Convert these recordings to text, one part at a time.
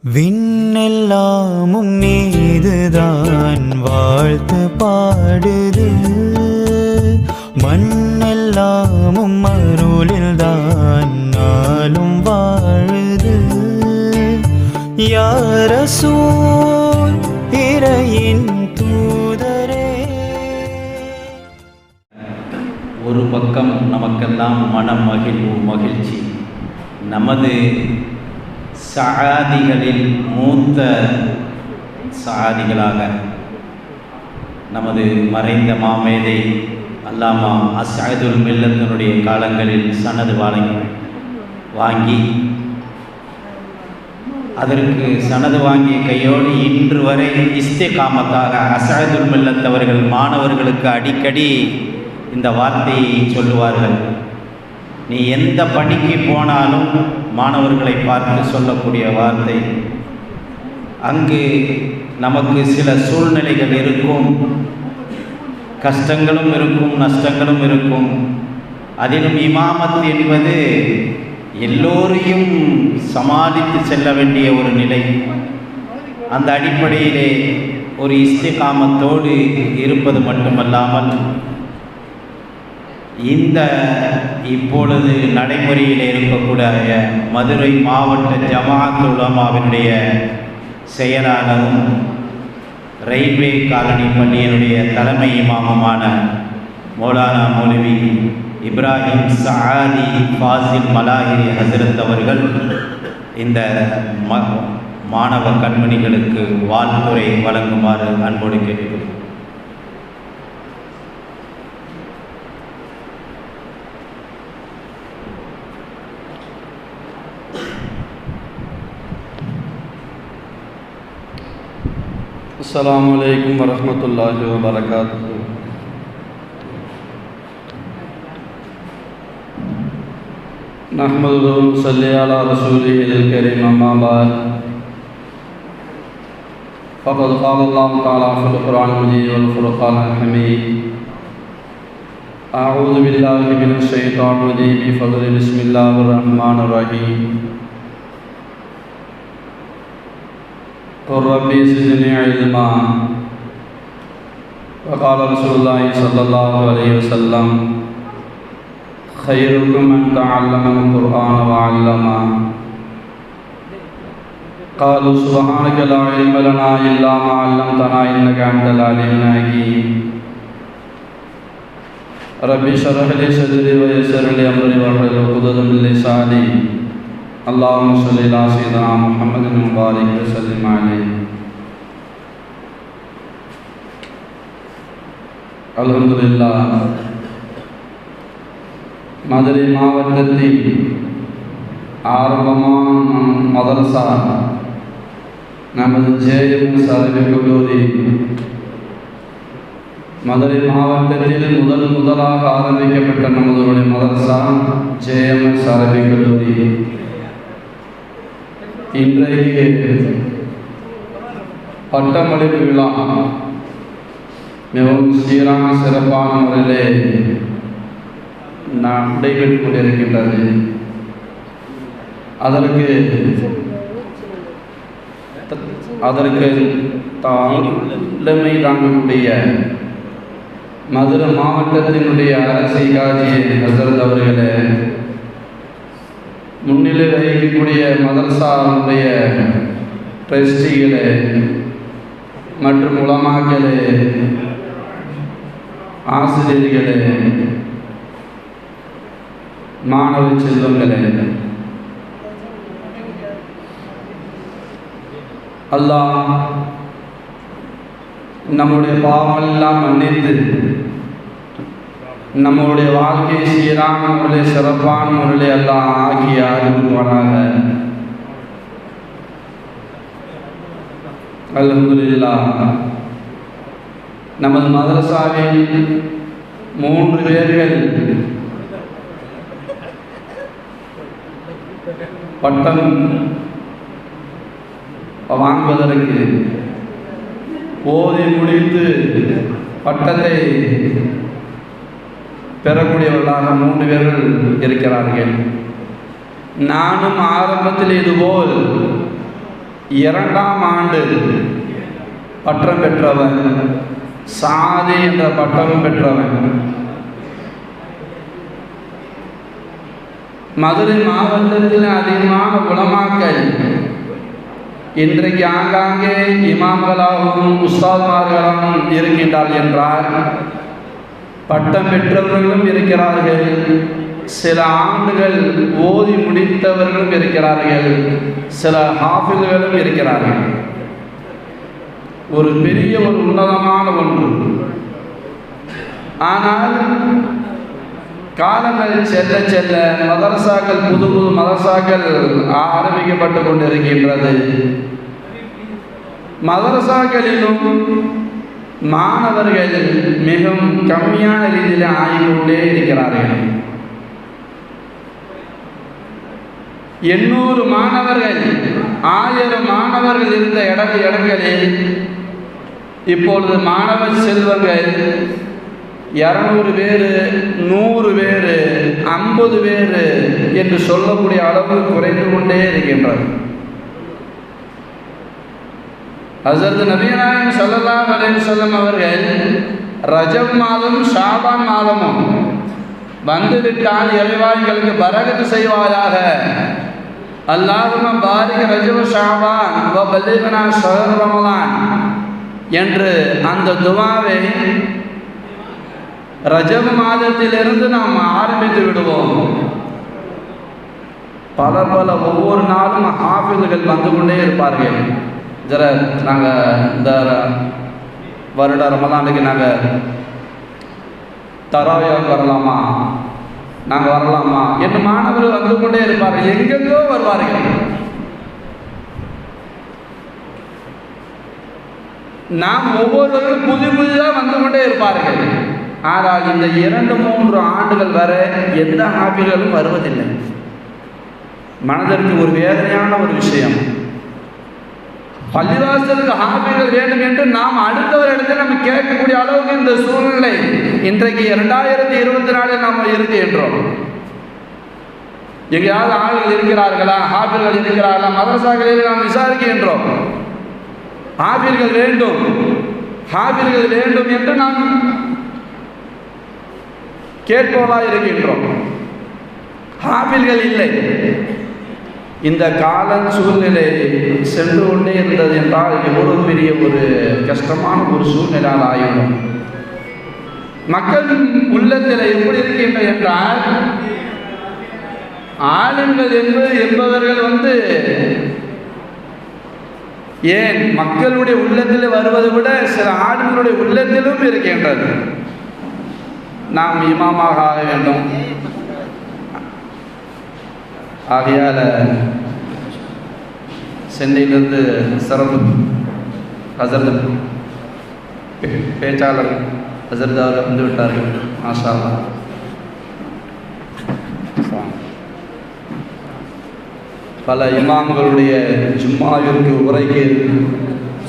விண்ணெல்லாமும் மீதுதான் வாழ்த்து பாடுது, மண்ணெல்லாமும் அருளில்தான் நாளும் வாழுது. யா ரசூல் இறையின் தூதரே. ஒரு பக்கம் நமக்கெல்லாம் மகிழ்வு மகிழ்ச்சி. நமது சஆதிகளில் மூத்த சஆதிகளாக நமது மறைந்த மாமேதை அல்லாமா அஸ்அதுல் மில்லத்தினுடைய காலங்களில் சனது வாங்கி அதற்கு சனது வாங்கிய கையோடு இன்று வரை இஸ்திகாமத்தாக அஸ்அதுல் மில்லத் அவர்கள் மாணவர்களுக்கு அடிக்கடி இந்த வார்த்தையை சொல்லுவார்கள். நீ எந்த பணிக்கு போனாலும் மாணவர்களை பார்த்து சொல்லக்கூடிய வார்த்தை, அங்கு நமக்கு சில சூழ்நிலைகள் இருக்கும், கஷ்டங்களும் இருக்கும், நஷ்டங்களும் இருக்கும். அதிலும் இமாமத் என்பது எல்லோரையும் சமாளித்து செல்ல வேண்டிய ஒரு நிலை. அந்த அடிப்படையிலே ஒரு இஸ்திகாமத்தோடு இருப்பது மட்டுமல்லாமல் இந்த இப்பொழுது நடைமுறையில் இருக்கக்கூடிய மதுரை மாவட்ட ஜமாஅத் உலமாவினுடைய செயலாளரும் ரயில்வே காலனி பள்ளியினுடைய தலைமை இமாமுமான மௌலானா மௌலவி இப்ராஹிம் சஆதி ஃபாசில் மலாஹிரி ஹசரத் அவர்கள் இந்த மாணவ கண்மணிகளுக்கு வாழ்த்துரை வழங்குமாறு அன்போடு கேட்டுக்கொள்கிறேன். अस्सलामु अलैकुम वरहमतुल्लाहि वबरकातुहू। नहमदुहू व नसल्ली अला रसूलिहिल करीम, अम्मा बाद। फ़क़द क़ाल अल्लाहु तआला फ़िल क़ुरआनिल मजीद वल फ़ुरक़ानिल हमीद। अऊज़ु बिल्लाहि मिनश शैतानिर रजीम। बिफ़ज़्लि बिस्मिल्लाहिर रहमानिर रहीम। रब्बी ज़िदनी इल्मा। वक़ाल रसूलुल्लाह सल्लल्लाहु अलैहि वसल्लम खैरुकुम मन तअल्लमल क़ुरआन व अल्लमा। क़ालू सुब्हानक ला इल्म लना इल्ला मा अल्लमतना इन्नका अंतल अलीमुल हकीम। रब्बी इश्रह ली सदरी व यस्सिर ली अमरी वहलुल उक़दतम मिन लिसानी। अल्लाहुम्मा सल्लि अला सय्यिदिना मुहम्मदिन व बारिक व सल्लिम अलैहि। अल्हम्दुलिल्लाह। மதுரை மாவட்டத்தில் ஆரம்பமான மதரசா நமது ஜேஎம் அரபி கல்லூரி மதுரை மாவட்டத்தில் முதலாக ஆரம்பிக்கப்பட்ட நமது மதரசா ஜேஎம் அரபி கல்லூரி இன்றைக்கு பட்டமளிப்பு விழா மிகவும் சீரான சிறப்பான முறையிலே நடைபெற்றுக் கொண்டிருக்கின்றது. அதற்கு தலைமை தாங்கக்கூடிய மதுரை மாவட்டத்தினுடைய அரசு காஜி ஹசரத் அவர்களே, முன்னிலை வகிக்கக்கூடிய மதரசாவுடைய ட்ரஸ்டிகளே மற்றும் உலமாக்களே, ஆசிரியர்களே, மாணவ செல்வங்களே, அல்லாஹ் நம்முடைய பாவமெல்லாம் மன்னித்து நம்முடைய வாழ்க்கை சீரான முறையில் சிறப்பான முறையில் எல்லாம் ஆக்கி ஆகிவிடுவானாக. அல்ஹம்துலில்லாஹ். நமது மதரசாவில் 3 பேர்கள் பட்டம் வாங்குவதற்கு ஓதி முடித்து பட்டத்தை பெறக்கூடியவர்களாக 3 பேர்கள் இருக்கிறார்கள். நானும் ஆரம்பத்தில் இதுபோல் 2ஆம் ஆண்டு பட்டம் பெற்றவன், சாதி என்ற பட்டம் பெற்றவன். மதுரை மாவட்டத்தில் அதிகமான உலமாக்கள் இன்றைக்கு ஆங்காங்கே இமாம்களாகவும் உஸ்தாத்மார்களாகவும் இருக்கின்றார்கள் என்றால், பட்டம் பெற்றவர்களும் இருக்கிறார்கள், சில ஆண்டுகள் ஓதி முடித்தவர்களும் இருக்கிறார்கள், சில ஹாஃபில்களும் இருக்கிறார்கள். ஒரு பெரிய ஒரு உன்னதமான ஒன்று. ஆனால் காலங்கள் செல்ல செல்ல மதரசாக்கள், புது புது மதரசாக்கள் ஆரம்பிக்கப்பட்டு கொண்டிருக்கின்றது. மதரசாக்களிலும் மாணவர்கள் மிகவும் கம்மியான ரீதியில் ஆகிக்கொண்டே இருக்கிறார்கள். 800 மாணவர்கள், 1000 மாணவர்கள் இருந்த இடங்களில் இப்பொழுது மாணவ செல்வங்கள் 200 பேர், 100 பேர், 50 பேர் என்று சொல்லக்கூடிய அளவு குறைந்து கொண்டே இருக்கின்றது. ஹஸரத் நபி நாயகம் ஸல்லல்லாஹு அலைஹி வஸல்லம் அவர்கள் ரஜப் மாதம், ஷாபான் மாதமும் வந்துவிட்டால் இறைவா எங்களுக்கு பரக்கத்து செய்வாயாக, அல்லாஹும்ம பாரிக் ரஜப் ஷாபான் வ பல்லிக்னா ஷஹர் ரமலான் என்று அந்த துஆவை ரஜப் மாதத்திலிருந்து நாம் ஆரம்பித்து விடுவோம். பல பல ஒவ்வொரு நாளும் ஹாஃபிதுகள் வந்து கொண்டே இருப்பார்கள். நாங்கள் இந்த வருட ரமலானுக்கு நாங்கள் தராவியாக வரலாமா, நாங்கள் வரலாமா என்று மாணவர்கள் வந்து கொண்டே இருப்பார்கள். எங்கெங்கோ வருவார்கள். நாம் ஒவ்வொருவரும் புதிதாக வந்து கொண்டே இருப்பார்கள். ஆனால் இந்த 2-3 ஆண்டுகள் வரை எந்த ஹாஃபில்களும் வருவதில்லை. மனதிற்கு ஒரு வேதனையான ஒரு விஷயம். பள்ளிவாசலுக்கு ஹாஃபில்கள் வேண்டும் என்று நாம் அடுத்தவரிடத்தில் நம்ம கேட்கக்கூடிய அளவுக்கு இந்த சூழ்நிலை இன்றைக்கு 2024 நாம் இருக்கின்றோம். எங்கேயாவது ஆள்கள் இருக்கிறார்களா, ஹாஃபில்கள் இருக்கிறார்களா, மதரசாக்களில் நாம் விசாரிக்கின்றோம். ஹாஃபில்கள் வேண்டும், ஹாஃபில்கள் வேண்டும் என்று நாம் கேட்பவர்களாக இருக்கின்றோம். ஹாஃபில்கள் இல்லை. இந்த கால சூழ்நிலை சென்று கொண்டே இருந்தது என்றால் எவ்வளவு பெரிய ஒரு கஷ்டமான ஒரு சூழ்நிலையால் ஆயிடும். மக்கள் உள்ளத்தில் எப்படி இருக்கின்ற என்றால், ஆளுங்கள் என்பவர்கள் ஏன் மக்களுடைய உள்ளத்தில் வருவதை விட சில ஆளுங்களுடைய உள்ளத்திலும் இருக்கின்றது. நாம் இமாமாக ஆக வேண்டும், ஆகையால் சென்னையிலிருந்து சிறப்பு ஹஸரத் பேச்சாளர் ஹஸரத் அவர் வந்து விட்டார்கள். மாஷா அல்லாஹ். பல இமாம்களுடைய ஜும்மாவிற்கு உரைக்கு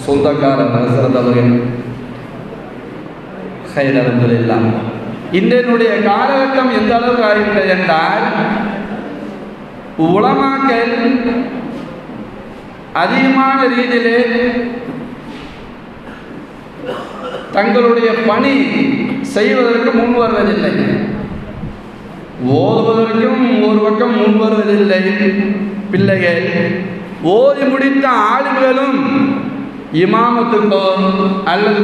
சொந்தக்காரர் ஹஸரத் அவர்கள். ஹைர் அல்ஹம்துலில்லாஹ். இன்றைய காலகட்டம் எந்த அளவுக்கு ஆகிவிட்டது என்றால், உலமாக்கள் அதிகமான ரீதியிலே தங்களுடைய பணி செய்வதற்கு முன் வருவதில்லை, ஓதுவதற்கும் ஒரு பக்கம் முன் வருவதில்லை. பிள்ளைகள் ஓதி முடித்த ஆளுங்களும் இமாமத்துக்கோ அல்லது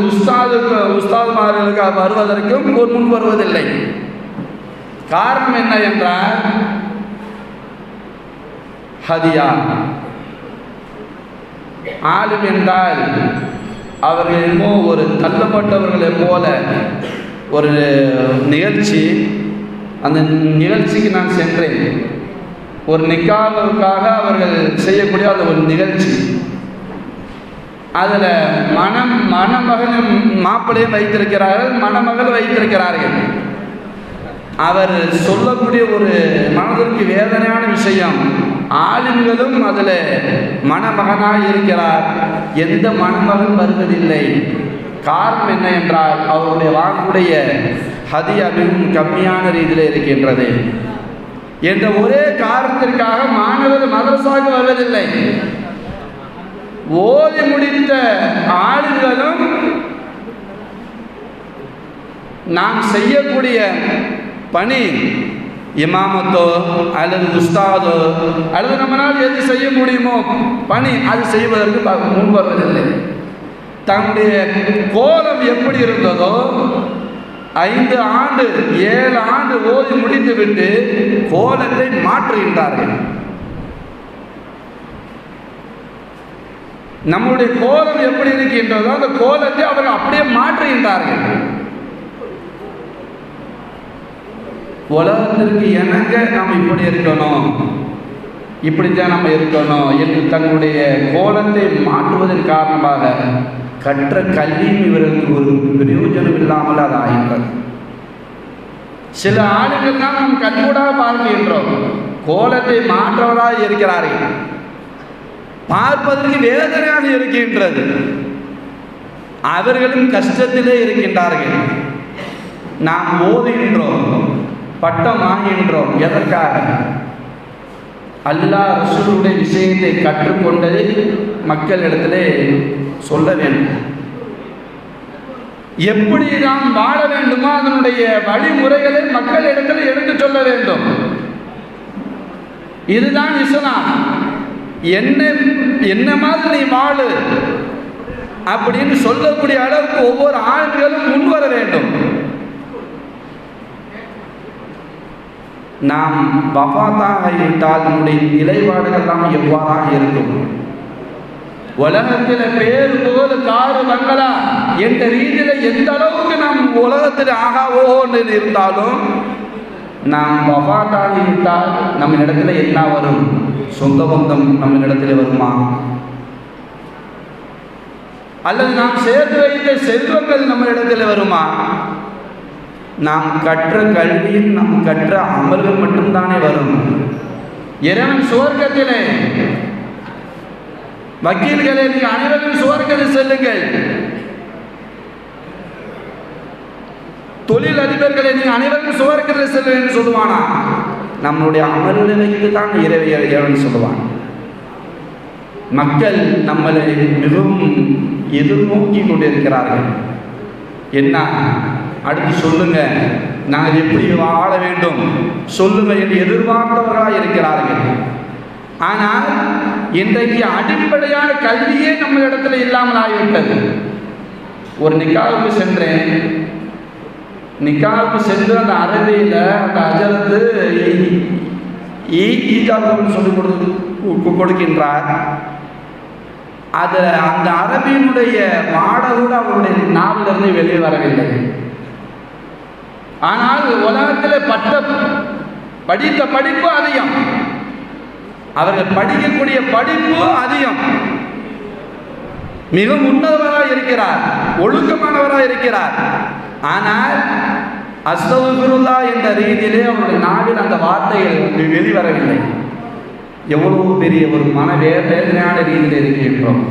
உஸ்தாதுமார்களுக்கு வருவதற்கும் முன் வருவதில்லை. காரணம் என்ன என்றால், ஹதியா. ஆலிம் என்றால் அவர்கள் என்னமோ ஒரு தள்ளப்பட்டவர்களை போல ஒரு நிகழ்ச்சி. அந்த நிகழ்ச்சிக்கு நான் சென்றேன். ஒரு நிக்காவுக்காக அவர்கள் செய்யக்கூடிய அந்த ஒரு நிகழ்ச்சி. அதில் மணமகனும் மாப்பிள்ளையும் வைத்திருக்கிறார்கள், மணமகள் வைத்திருக்கிறார்கள். அவர் சொல்லக்கூடிய ஒரு மனதிற்கு வேதனையான விஷயம், ஆளுங்களும் அதில் மணமகனாக இருக்கிறார், எந்த மணமகன் வருவதில்லை. காரணம் என்ன என்றால், அவருடைய வாங்குடைய ஹதியா மிகவும் கம்மியான ரீதியில் இருக்கின்றது என்ற ஒரே காரணத்திற்காக மாணவர் மதரசாவுக்கு வருவதில்லை. ஓதி முடித்த ஆளுங்களும் நாம் செய்யக்கூடிய பணி இமாமத்தோ அல்லது உஸ்தாதோ அல்லது நம்மளால் எது செய்ய முடியுமோ பணி அது செய்வதற்கு முன்வருவதில்லை. தன்னுடைய கோலம் எப்படி இருந்ததோ 5 ஆண்டு 7 ஆண்டு ஓதி முடித்துவிட்டு கோலத்தை மாற்றுகின்றார்கள். நம்முடைய கோலம் எப்படி இருக்கின்றதோ அந்த கோலத்தை அவர்கள் அப்படியே மாற்றுகின்றார்கள். உலகத்திற்கு இணங்க நாம் இப்படி இருக்கணும், இப்படித்தான் நம்ம இருக்கணும் என்று தன்னுடைய கோலத்தை மாற்றுவதன் காரணமாக கற்ற கல்வியும் இவர்களுக்கு ஒரு பிரயோஜனம் இல்லாமல் அது ஆகின்றது. சில ஆளுகள் தான் நாம் கண்கூடாக பார்க்கின்றோம், கோலத்தை மாற்றவராக இருக்கிறார்கள், பார்ப்பதற்கு வேதனையாக இருக்கின்றது, அவர்களும் கஷ்டத்திலே இருக்கின்றார்கள். நாம் ஓதுகின்றோம், பட்டம் வாங்குகின்றோம், எதற்காக? அல்லாஹ் ரசூலுடைய விஷயத்தை கற்றுக்கொண்டதை மக்களிடத்திலே சொல்ல வேண்டும். எப்படி நாம் வாழ வேண்டுமோ அதனுடைய வழிமுறைகளை மக்களிடத்தில் எடுத்து சொல்ல வேண்டும். இதுதான் இஸ்லாம். என்ன மாதிரி நீ வாழு அப்படின்னு சொல்லக்கூடிய அளவுக்கு ஒவ்வொரு ஆண்களும் முன்வர வேண்டும். நாம் வஃபாத்தாக இருந்தால் நம்முடைய நிலைப்பாடுகள் நாம் எவ்வாறாக இருக்கும்? உலகத்தில் பேர் போல் காரு பங்களா என்ற ரீதியில் எந்த அளவுக்கு நாம் உலகத்தில் ஆகா ஓன்னு இருந்தாலும் நாம் வஃபாத்தாக இருந்தால் நம்ம இடத்துல என்ன வரும்? சொந்த பந்தம் நம்ம இடத்துல வருமா? அல்லது நாம் சேர்த்து வைத்த செல்வங்கள் நம்ம இடத்துல வருமா? நாம் கற்ற கல்வியில் நாம் கற்ற அமல்கள் மட்டும்தானே வரும். இறைவன் சுவர்க்கத்திலே வக்கீல்களே நீங்கள் அனைவரும் சுவர்க்கத்தில் செல்லுங்கள், தொழில் அதிபர்களே நீங்கள் அனைவரும் சுவர்க்கத்தில் செல்லுங்கள் என்று சொல்லுவானா? நம்மளுடைய அமல்களை வைத்து தான் இறைவன் சொல்லுவான். மக்கள் நம்மளை மிகவும் எதிர்நோக்கி கொண்டிருக்கிறார்கள். என்ன அடுத்து சொல்லுங்க, நாங்கள் எப்படி வாழ வேண்டும் சொல்லுங்க என்று எதிர்பார்த்தவர்களாக இருக்கிறார்கள். ஆனால் இன்றைக்கு அடிப்படையான கல்வியே நம்ம இடத்துல இல்லாமல் ஆகிவிட்டது. ஒரு நிக்காவுக்கு சென்றேன். நிக்காவுக்கு சென்று அந்த அரபியில் அந்த அஜரத்து ஈஜாபுன்னு சொல்லி கொடுக்கின்றார். அதில் அந்த அரபியினுடைய மாடலோடு அவருடைய நாவிலிருந்து வெளியே வரவில்லை. ஆனால் உலகத்தில் படித்த படிப்பு அதிகம், அவர்கள் படிக்கக்கூடிய படிப்பு அதிகம். மிக உன்னதவராக இருக்கிறார், ஒழுக்கமானவராக இருக்கிறார். ஆனால் அஸ்தக்ஃபிருல்லாஹ் என்ற ரீதியிலே அவருடைய நாவில் அந்த வார்த்தைகள் வெளிவரவில்லை. எவ்வளவு பெரிய ஒரு மனவேதனையான ரீதியில் இருக்கின்றோம்.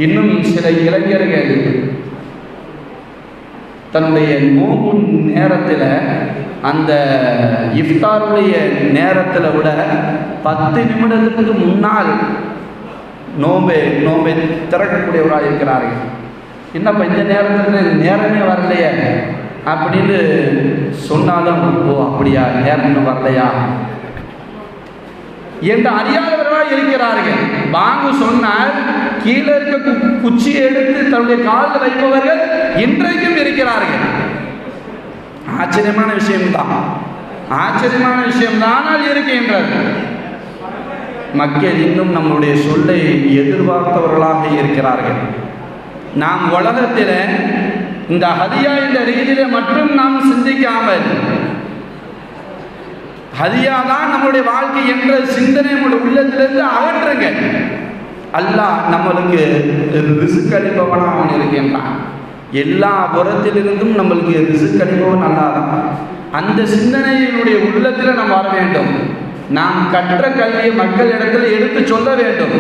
இன்னும் சில இளைஞர்கள் தன்னுடைய நோம்பு நேரத்தில் அந்த இஃப்தாருடைய நேரத்தில் விட 10 நிமிடத்துக்கு முன்னால் நோம்பை திறக்கக்கூடியவராக இருக்கிறார்கள். என்னப்பா இந்த நேரத்தில் நேரமே வரலையே அப்படின்னு சொன்னாலும், ஓ அப்படியா, நேரம் இன்னும் வரலையா என்று அறியாதவர்களாக இருக்கிறார்கள். பாங்கு சொன்னால் கீழே இருக்க குச்சியை எடுத்து தன்னுடைய காலில் வைப்பவர்கள் இன்றைக்கும் இருக்கிறார்கள். ஆச்சரியமான விஷயம்தான், ஆச்சரியமான விஷயம்தான். ஆனால் இருக்கின்றது. மக்கள் இன்னும் நம்முடைய சொல்லை எதிர்பார்த்தவர்களாக இருக்கிறார்கள். நாம் உலகத்தில் இந்த ஹதியா என்ற ரீதியிலே மட்டும் நாம் சிந்திக்காமல், ஹதியா தான் நம்முடைய வாழ்க்கை என்ற சிந்தனை நம்முடைய உள்ளத்திலிருந்து அகற்றுங்க. அல்லாஹ் நம்மளுக்கு ரிஸ்க் அளிப்பவனாக அவன் இருக்கின்றான். எல்லா புறத்திலிருந்தும் நம்மளுக்கு ரிஸ்க் அளிப்பவன் அல்லாதான். அந்த சிந்தனையினுடைய உள்ளத்தில் நாம் வர வேண்டும். நாம் கற்ற கல்வியை மக்களிடத்தில் எடுத்து சொல்ல வேண்டும்.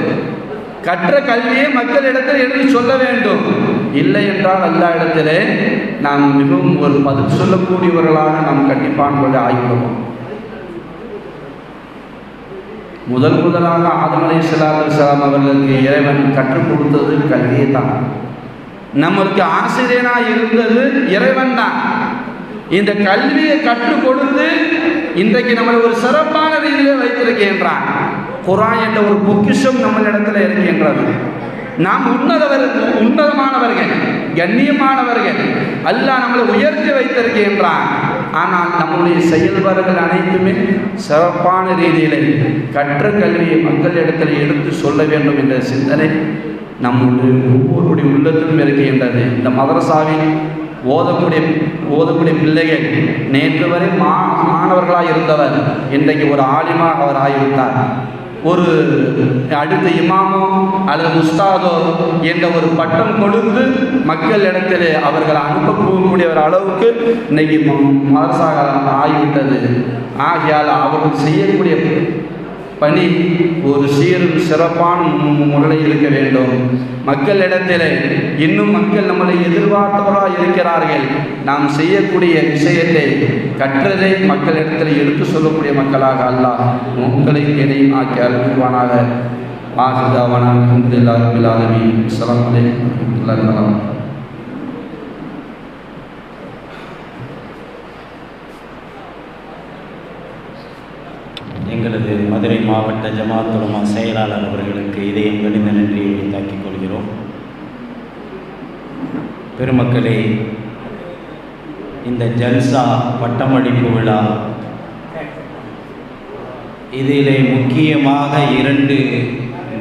கற்ற கல்வியை மக்களிடத்தில் எடுத்து சொல்ல வேண்டும். இல்லை என்றால் அல்லா இடத்திலே நாம் மிகவும் ஒரு பதில் சொல்லக்கூடியவர்களாக நாம் கண்டிப்பான ஆகிவிடுவோம். முதலாக ஆதம் அலைஹிஸ்ஸலாத்து வஸ்ஸலாம் அவர்களுக்கு இறைவன் கற்றுக் கொடுத்தது கல்வியை தான். நம்மளுக்கு ஆசிரியனாக இருந்தது இறைவன் தான். இந்த கல்வியை கற்றுக் கொடுத்து இன்றைக்கு நம்மளை ஒரு சிறப்பான ரீதியில் வைத்திருக்கின்றான். குர்ஆன் என்ற ஒரு பொக்கிஷம் நம்மளிடத்தில் இருக்கின்றது. நாம் உன்னதமானவர்கள், கண்ணியமானவர்கள். அல்லாஹ் நம்மளை உயர்த்தி வைத்திருக்கின்றான். ஆனால் நம்முடைய செயல்பாடுகள் அனைத்துமே சிறப்பான ரீதியில் கற்ற கல்வியை மக்களிடத்தில் எடுத்து சொல்ல வேண்டும் என்ற சிந்தனை நம்முடைய ஒவ்வொருடைய உள்ளத்திலும் இருக்கின்றது. இந்த மதரசாவில் ஓதக்கூடிய பிள்ளைகள் நேற்று வரை மாணவர்களாக இருந்தவர் இன்றைக்கு ஒரு ஆலிமாக அவர் ஆகிவிட்டார். ஒரு அடுத்த இமாமோ அல்லது உஸ்தாதோ என்ற ஒரு பட்டம் கொடுத்து மக்கள் இடத்திலே அவர்களை அனுப்பக்கூடிய ஒரு அளவுக்கு இன்னைக்கு மதரசாக ஆகிவிட்டது. ஆகையால் அவர்கள் செய்யக்கூடிய பணி ஒரு சீரும் சிறப்பான முறையில் இருக்க வேண்டும். மக்களிடத்தில் இன்னும் மக்கள் நம்மளை எதிர்பார்த்தவராக இருக்கிறார்கள். நாம் செய்யக்கூடிய விஷயத்தை கற்றதை மக்களிடத்தில் எடுத்து சொல்லக்கூடிய மக்களாக அல்லாஹ் உங்களை இணையும் ஆக்கி அருள்வானாக. ஆஹிதாவான அல்ஹம்துலில்லாஹி ரப்பில் ஆலமீன். அஸ்ஸலாமு அலைக்கும் வரஹ்மத்துல்லாஹி வபரகாத்துஹு. எங்களது மதுரை மாவட்ட ஜமாத் உலமா செயலாளர் அவர்களுக்கு இதயம் கடிந்த நன்றியை உரித்தாக்கிக் கொள்கிறோம். பெருமக்களே, இந்த ஜல்சா பட்டமளிப்பு விழா இதிலே முக்கியமாக 2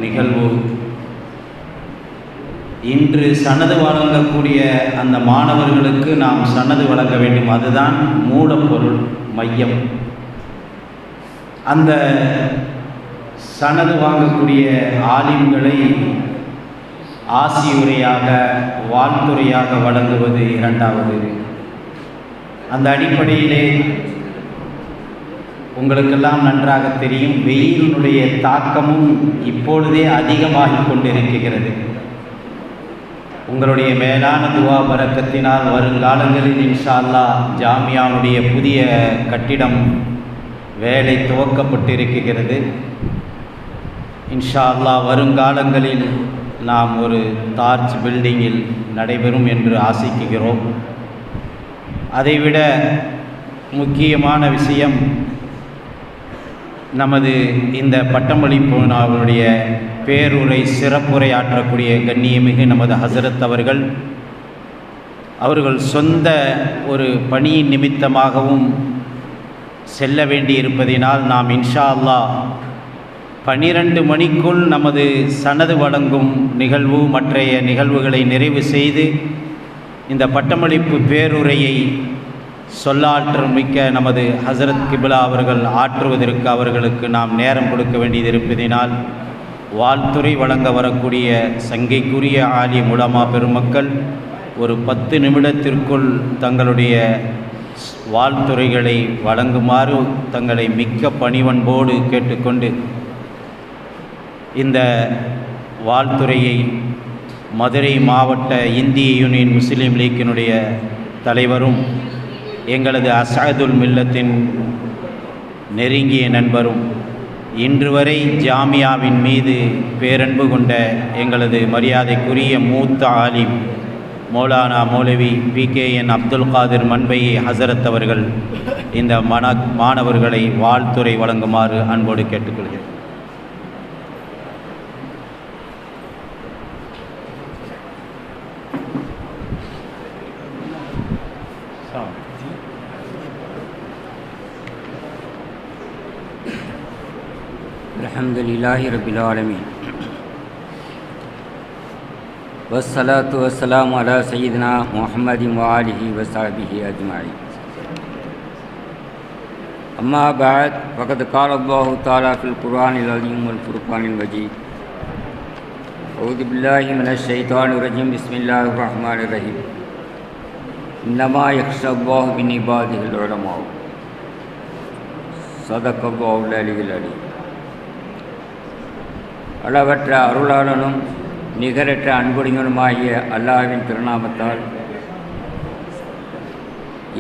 நிகழ்வு. இன்று சனது வழங்கக்கூடிய அந்த மாணவர்களுக்கு நாம் சனது வழங்க வேண்டும். அதுதான் மூலப்பொருள் மையம். அந்த சனது வாங்கக்கூடிய ஆலிம்களை ஆசியுரையாக வாழ்த்துரையாக வழங்குவது 2வது. அந்த அடிப்படையிலே உங்களுக்கெல்லாம் நன்றாக தெரியும், வெயிலினுடைய தாக்கமும் இப்பொழுதே அதிகமாகிக் கொண்டிருக்கிறது. உங்களுடைய மேலான துவா பரக்கத்தினால் வருங்காலங்களில் இன்ஷா அல்லாஹ் ஜாமியாவுடைய புதிய கட்டிடம் வேலை துவக்கப்பட்டிருக்கிறது. இன்ஷா அல்லாஹ் வருங்காலங்களில் நாம் ஒரு தார்ச் பில்டிங்கில் நடைபெறும் என்று ஆசிக்கிறோம். அதைவிட முக்கியமான விஷயம், நமது இந்த பட்டமளிப்பு விழாவுடைய பேருரை சிறப்புரை ஆற்றக்கூடிய கண்ணியமிகு நமது ஹசரத் அவர்கள் சொந்த ஒரு பணியின் நிமித்தமாகவும் செல்ல வேண்டி இருப்பதினால் நாம் இன்ஷா அல்லாஹ் 12 மணிக்குள் நமது சனது வழங்கும் நிகழ்வு மற்றைய நிகழ்வுகளை நிறைவு செய்து இந்த பட்டமளிப்பு பேருரையை சொல்லாற்றல் மிக்க நமது ஹசரத் கிபிலா அவர்கள் ஆற்றுவதற்கு அவர்களுக்கு நாம் நேரம் கொடுக்க வேண்டியது இருப்பதினால் வாழ்த்துறை வழங்க வரக்கூடிய சங்கைக்குரிய ஆலிம் உலமா பெருமக்கள் ஒரு 10 நிமிடத்திற்குள் தங்களுடைய வாழ்த்துறைகளை வழங்குமாறு தங்களை மிக்க பணிவன்போடு கேட்டுக்கொண்டு இந்த வாழ்த்துறையை மதுரை மாவட்ட இந்திய யூனியன் முஸ்லீம் லீக்கினுடைய தலைவரும் எங்களது அஸதுல் மில்லத்தின் நெருங்கிய நண்பரும் இன்று வரை ஜாமியாவின் மீது பேரன்பு கொண்ட எங்களது மரியாதைக்குரிய மூத்த ஆலிம் மௌலானா மௌலவி PKN அப்துல் காதிர் மன்பையை ஹசரத் அவர்கள் இந்த மாணவர்களை வாழ்த்துறை வழங்குமாறு அன்போடு கேட்டுக்கொள்கிறேன். அல்ஹம்துலில்லாஹி ரப்பில் ஆலமீன் வஸ்ஸலாத்து வஸ்ஸலாமு அலா சய்யிதினா முஹம்மதின் வ ஆலிஹி வ ஸஹ்பிஹி அஜ்மஈன். அம்மா பஅத், ஃபகத் கால அல்லாஹு தஆலா ஃபில் குர்ஆனில் அஸீம் வல் ஃபுர்கானில் மஜீத். அஊது பில்லாஹி மினஷ் ஷைத்தானிர் ரஜீம். பிஸ்மில்லாஹிர் ரஹ்மானிர் ரஹீம். இன்னமா யக்ஷல்லாஹு மின் இபாதிஹில் உலமா. ஸதகல்லாஹுல் அலியுல் அலீம். அளவற்ற அருளாளனும் நிகரற்ற அன்புடையனுமாகிய அல்லாஹ்வின் திருநாமத்தால்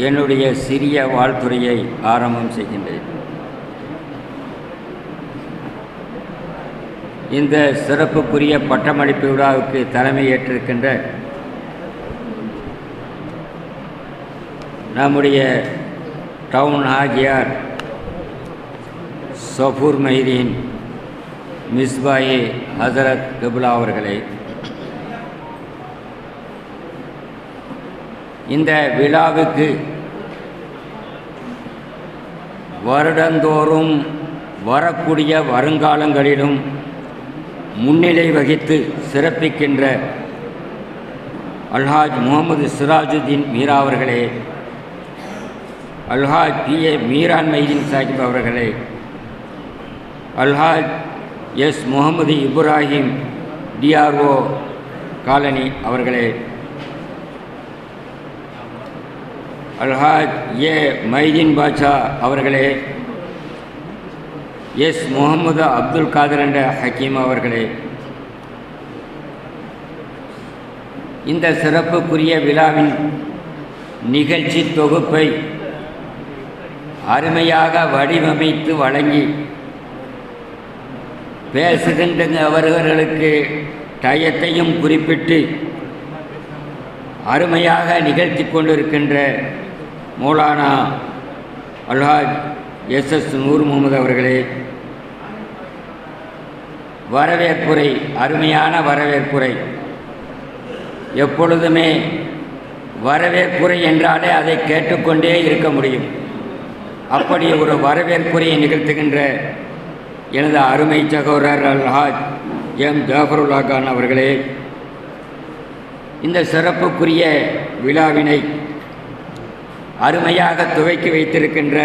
என்னுடைய சிறிய வாழ்த்துறையை ஆரம்பம் செய்கின்றேன். இந்த சிறப்புக்குரிய பட்டமளிப்பு விழாவுக்கு தலைமை ஏற்றிருக்கின்ற நம்முடைய டவுன் ஹாஜியார் சஃபூர் மைதீன் மிஸ்பாயி ஹசரத் கபுலா அவர்களே, இந்த விழாவுக்கு வருடந்தோறும் வரக்கூடிய வருங்காலங்களிலும் முன்னிலை வகித்து சிறப்பிக்கின்ற அல்ஹாஜ் முகமது சிராஜுதீன் மீரா அவர்களே, அல்ஹாஜ் PA மீரான் மைதீன் சாஹிப் அவர்களே, Alhaj S Mohammed Ibrahim DRO colony அவர்களே, அல்ஹாஜ் A மைதீன் பாட்ஷா அவர்களே, எஸ் முகமது அப்துல் காதர் என்ற ஹக்கீம் அவர்களே, இந்த சிறப்புக்குரிய விழாவின் நிகழ்ச்சி தொகுப்பை அருமையாக வடிவமைத்து வழங்கி பேசுகின்ற அவர்களுக்கு டயத்தையும் குறிப்பிட்டு அருமையாக நிகழ்த்தி கொண்டிருக்கின்ற மௌலானா அல்ஹாஜ் SS நூர் முகமது அவர்களே, வரவேற்புரை, அருமையான வரவேற்புரை. எப்பொழுதுமே வரவேற்புரை என்றாலே அதை கேட்டுக்கொண்டே இருக்க முடியும். அப்படி ஒரு வரவேற்புரையை நிகழ்த்துகின்ற எனது அருமை சகோதரர் அல்ஹாஜ் M ஜாஃபருல்லா கான் அவர்களே, இந்த சிறப்புக்குரிய விழாவினை அருமையாக துவக்கி வைத்திருக்கின்ற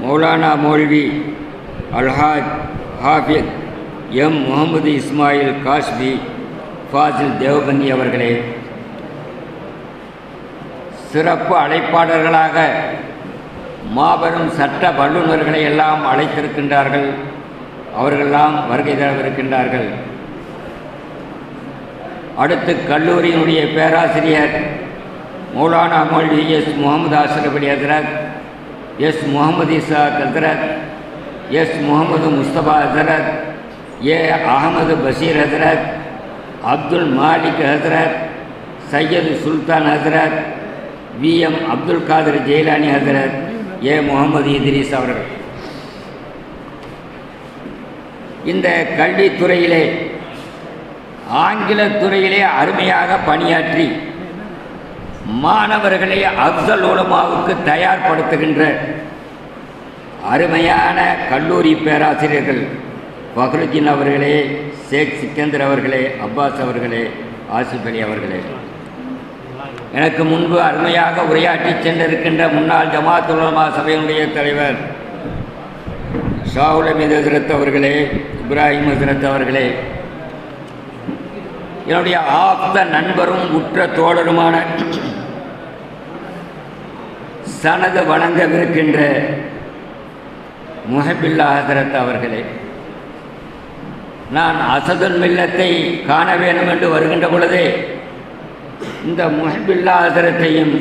மௌலானா மௌல்வி அல்ஹாஜ் ஹாஃபித் M முகமது இஸ்மாயில் காஷ்மி ஃபாசில் தேவபந்தி அவர்களே, சிறப்பு அழைப்பாளர்களாக மாபெரும் சட்ட வல்லுநர்களை எல்லாம் அழைத்திருக்கின்றார்கள். அவர்களெல்லாம் வருகை தரவிருக்கின்றார்கள். அடுத்து கல்லூரியினுடைய பேராசிரியர் மௌலானா மௌல்வி S முகமது அஷ்ரஃப் அலி ஹசரத், S முகமது இசாக் ஹசரத், S முகமது முஸ்தபா ஹசரத், A அகமது பஷீர் ஹசரத், அப்துல் மாலிக் ஹசரத், சையது சுல்தான் ஹசரத், VM அப்துல் காதர் ஜெயிலானி ஹசரத், A முகமது இத்ரீஸ் அவர்கள். இந்த கல்வித்துறையிலே ஆங்கிலத் துறையிலே அருமையாக பணியாற்றி மாணவர்களை அஃசல் உலமாவுக்கு தயார்படுத்துகின்ற அருமையான கல்லூரி பேராசிரியர்கள் ஃபக்ருதீன் அவர்களே, ஷேக் சிக்கந்தர் அவர்களே, அப்பாஸ் அவர்களே, ஆசிஃப் அலி அவர்களே, எனக்கு முன்பு அருமையாக உரையாற்றி சென்றிருக்கின்ற முன்னாள் ஜமாத் உலமா சபையினுடைய தலைவர் ஷாவுல் அமீது ஹசரத் அவர்களே, இப்ராஹிம் ஹசரத் அவர்களே, என்னுடைய ஆப்த நண்பரும் உற்ற தோழருமான சனது வழங்கவிருக்கின்ற முஹபில்லா ஹசரத் அவர்களே, நான் அசதுல் மில்லத்தை காண வேண்டும் என்று வருகின்ற பொழுதே இந்த முஹபில்லா ஹசரத்தையும்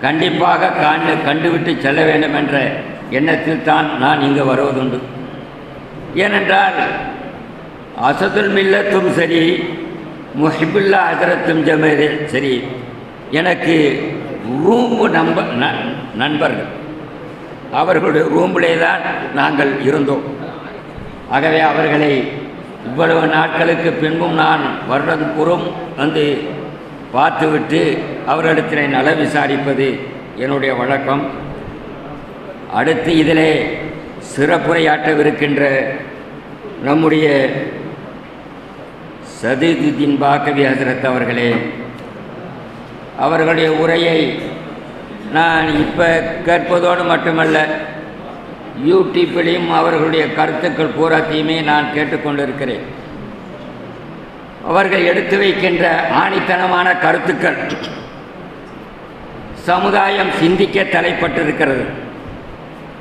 கண்டிப்பாக கண்டுவிட்டு செல்ல வேண்டும் என்ற எண்ணத்தில் தான் நான் இங்கு வருவதுண்டு. ஏனென்றால் அசதுல் மில்லத்தும் சரி, முஹிபுல்லா ஹசரத்தும் சரி, எனக்கு ரூம்பு நண்பர்கள். அவர்களுடைய ரூம்பிலே தான் நாங்கள் இருந்தோம். ஆகவே அவர்களை இவ்வளவு நாட்களுக்கு பின்பும் நான் வருடந்தோறும் வந்து பார்த்துவிட்டு அவர்களிடத்தில் நல விசாரிப்பது என்னுடைய வழக்கம். அடுத்து இதிலே சிறப்புரையாற்றவிருக்கின்ற நம்முடைய சதீதுதீன் பாக்கவி ஹசரத் அவர்களே, அவர்களுடைய உரையை நான் இப்போ கேட்பதோடு மட்டுமல்ல, யூடியூப்பிலையும் அவர்களுடைய கருத்துக்கள் பூராத்தையுமே நான் கேட்டுக்கொண்டிருக்கிறேன். அவர்கள் எடுத்து வைக்கின்ற ஆணித்தனமான கருத்துக்கள் சமுதாயம் சிந்திக்க தலைப்பட்டிருக்கிறது.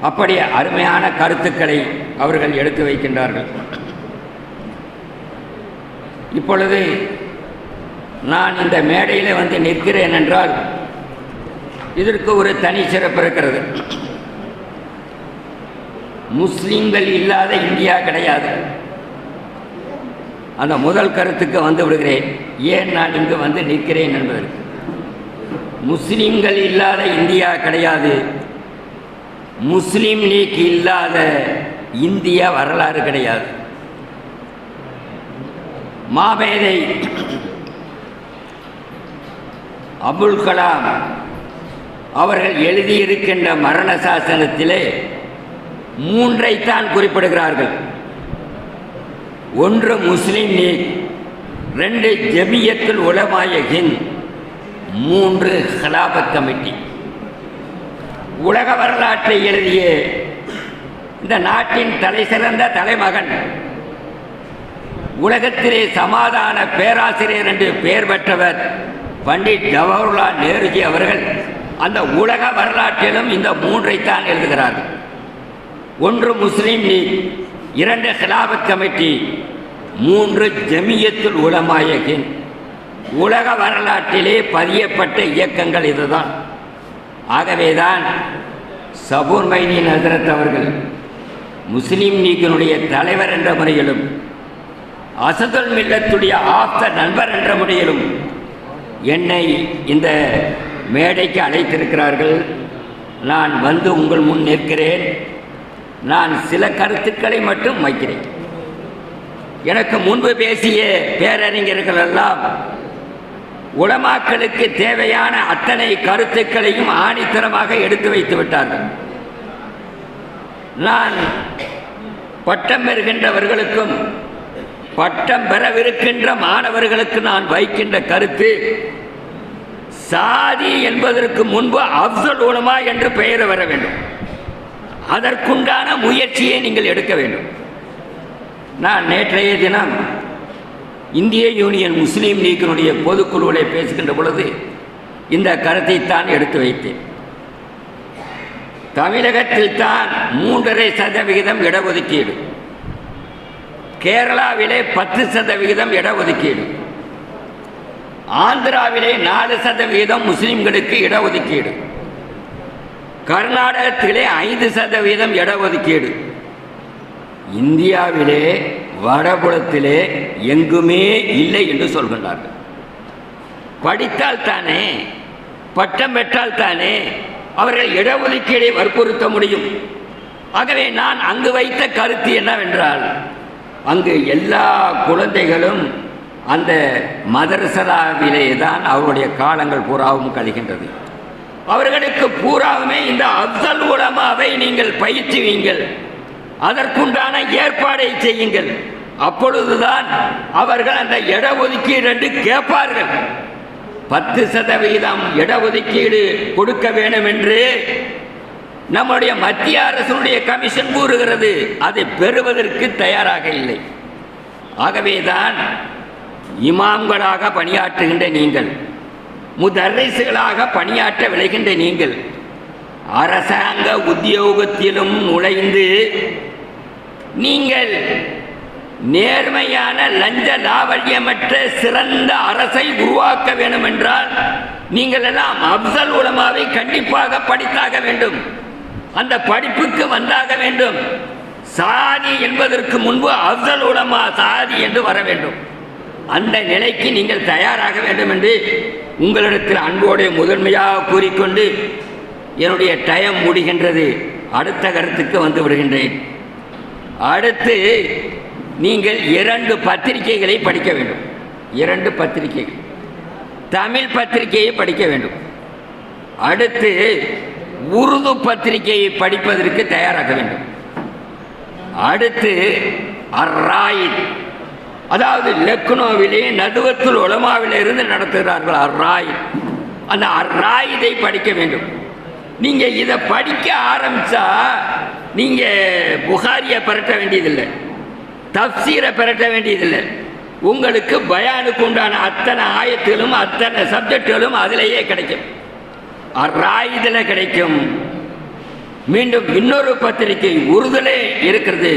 அப்படி அருமையான கருத்துக்களை அவர்கள் எடுத்து வைக்கின்றார்கள். இப்பொழுது நான் இந்த மேடையில் வந்து நிற்கிறேன் என்றால் இதற்கு ஒரு தனி சிறப்பு இருக்கிறது. முஸ்லிம்கள் இல்லாத இந்தியா கிடையாது. அந்த முதல் கருத்துக்கு வந்து விடுகிறேன். ஏன் நான் இங்கு வந்து நிற்கிறேன் என்பதற்கு. முஸ்லீம்கள் இல்லாத இந்தியா கிடையாது, முஸ்லீம் லீக் இல்லாத இந்தியா வரலாறு கிடையாது. மாமேதை அபுல் கலாம் அவர்கள் எழுதியிருக்கின்ற மரண சாசனத்திலே 3ஐத்தான் குறிப்பிடுகிறார்கள். 1 முஸ்லீம் லீக், 2 ஜமியத்துல் உலமாய ஹிந்த், 3 ஹிலாபத் கமிட்டி. உலக வரலாற்றை எழுதிய இந்த நாட்டின் தலை சிறந்த தலைமகன், உலகத்திலே சமாதான பேராசிரியர் என்று பெயர் பெற்றவர் பண்டிட் ஜவஹர்லால் நேருஜி அவர்கள் அந்த உலக வரலாற்றிலும் இந்த 3ஐத்தான் எழுதுகிறார்கள். 1 முஸ்லீம் லீக், 2 ஹிலாபத் கமிட்டி, 3 ஜமியத்துல் உலமாய ஹிந்த். உலக வரலாற்றிலே பதியப்பட்ட இயக்கங்கள் இதுதான். ஆகவேதான் சபூர் மைதீன் ஹஜ்ரத் அவர்கள் முஸ்லீம் லீக்கினுடைய தலைவர் என்ற முறையிலும் அசதுல் மில்லத்துடைய ஆப்த நண்பர் என்ற முறையிலும் என்னை இந்த மேடைக்கு அழைத்திருக்கிறார்கள். நான் வந்து உங்கள் முன் நிற்கிறேன். நான் சில கருத்துக்களை மட்டும் வைக்கிறேன். எனக்கு முன்பு பேசிய பேரறிஞர்கள் எல்லாம் உலமாக்களுக்கு தேவையான அத்தனை கருத்துக்களையும் ஆணித்தரமாக எடுத்து வைத்து விட்டார்கள். நான் பட்டம் பெறுகின்றவர்களுக்கும் பட்டம் பெறவிருக்கின்ற மாணவர்களுக்கு நான் வைக்கின்ற கருத்து, சாதி என்பதற்கு முன்பு அஃதல் உலமா என்று பெயர் வர வேண்டும். அதற்குண்டான முயற்சியை நீங்கள் எடுக்க வேண்டும். நான் நேற்றைய தினம் இந்திய யூனியன் முஸ்லீம் லீக்கினுடைய பொதுக்குழுவிலே பேசுகின்ற பொழுது இந்த கருத்தை தான் எடுத்து வைத்தேன். தமிழகத்தில் தான் 3.5% இடஒதுக்கீடு, கேரளாவிலே 10% இடஒதுக்கீடு, ஆந்திராவிலே 4% முஸ்லிம்களுக்கு இடஒதுக்கீடு, கர்நாடகத்திலே 5% இடஒதுக்கீடு. இந்தியாவிலே வடபுலத்திலே எங்குமே இல்லை என்று சொல்கின்றார்கள். படித்தால் தானே, பட்டம் பெற்றால் தானே அவர்கள் இடஒதுக்கீடை வற்புறுத்த முடியும். ஆகவே நான் அங்கு வைத்த கருத்து என்னவென்றால், அங்கு எல்லா குழந்தைகளும் அந்த மதரசாவிலே தான் அவருடைய காலங்கள் பூராவும் கழிகின்றது. அவர்களுக்கு பூராவுமே இந்த அஃதல் உலமாவை நீங்கள் பயிற்றுவீங்கள், அதற்குண்டான ஏற்பாடை செய்யுங்கள். அப்பொழுதுதான் அவர்கள் அந்த இடஒதுக்கீடு என்று கேட்பார்கள். 10% இடஒதுக்கீடு கொடுக்க வேண்டும் என்று நம்முடைய மத்திய அரசுடைய கமிஷன் கூறுகிறது. அதை பெறுவதற்கு தயாராக இல்லை. ஆகவேதான் இமாம்களாக பணியாற்றுகின்ற நீங்கள், முதர்ரிசுகளாக பணியாற்ற விளைகின்ற நீங்கள், அரசாங்க உத்தியோகத்திலும் நுழைந்து நீங்கள் நேர்மையான லஞ்ச லாவண்யமற்ற சிறந்த அரசை உருவாக்க வேண்டும் என்றால் நீங்கள் எல்லாம் அஃதல் உலமாவை கண்டிப்பாக படித்தாக வேண்டும். அந்த படிப்புக்கு வந்தாக வேண்டும். சாதி என்பதற்கு முன்பு அஃதல் உலமா சாதி என்று வர வேண்டும். அந்த நிலைக்கு நீங்கள் தயாராக வேண்டும் என்று உங்களிடத்தில் அன்போடைய முதன்மையாக கூறிக்கொண்டு என்னுடைய டைம் முடிகின்றது. அடுத்த கருத்துக்கு வந்து விடுகின்றேன். அடுத்து நீங்கள் 2 பத்திரிகைகளை படிக்க வேண்டும். 2 பத்திரிகைகள், தமிழ் பத்திரிகையை படிக்க வேண்டும். அடுத்து உருது பத்திரிகையை படிப்பதற்கு தயாராக வேண்டும். அடுத்து அர்ராயித், அதாவது லக்னோவிலே நதுவத்துல் உலமாவிலே இருந்து நடத்துகிறார்கள் அர்ராயித். அந்த அர்ராயிதை படிக்க வேண்டும். நீங்கள் இதை படிக்க ஆரம்பித்தா நீங்கள் புகாரியை பெறட்ட வேண்டியதில்லை, தப்சீரை பெறட்ட வேண்டியதில்லை. உங்களுக்கு பயானுக்கு உண்டான அத்தனை ஆயத்துகளும் அத்தனை சப்ஜெக்டுகளும் அதிலேயே கிடைக்கும். அர்ராயிதில் கிடைக்கும். மீண்டும் இன்னொரு பத்திரிகை உருதுலே இருக்கிறது,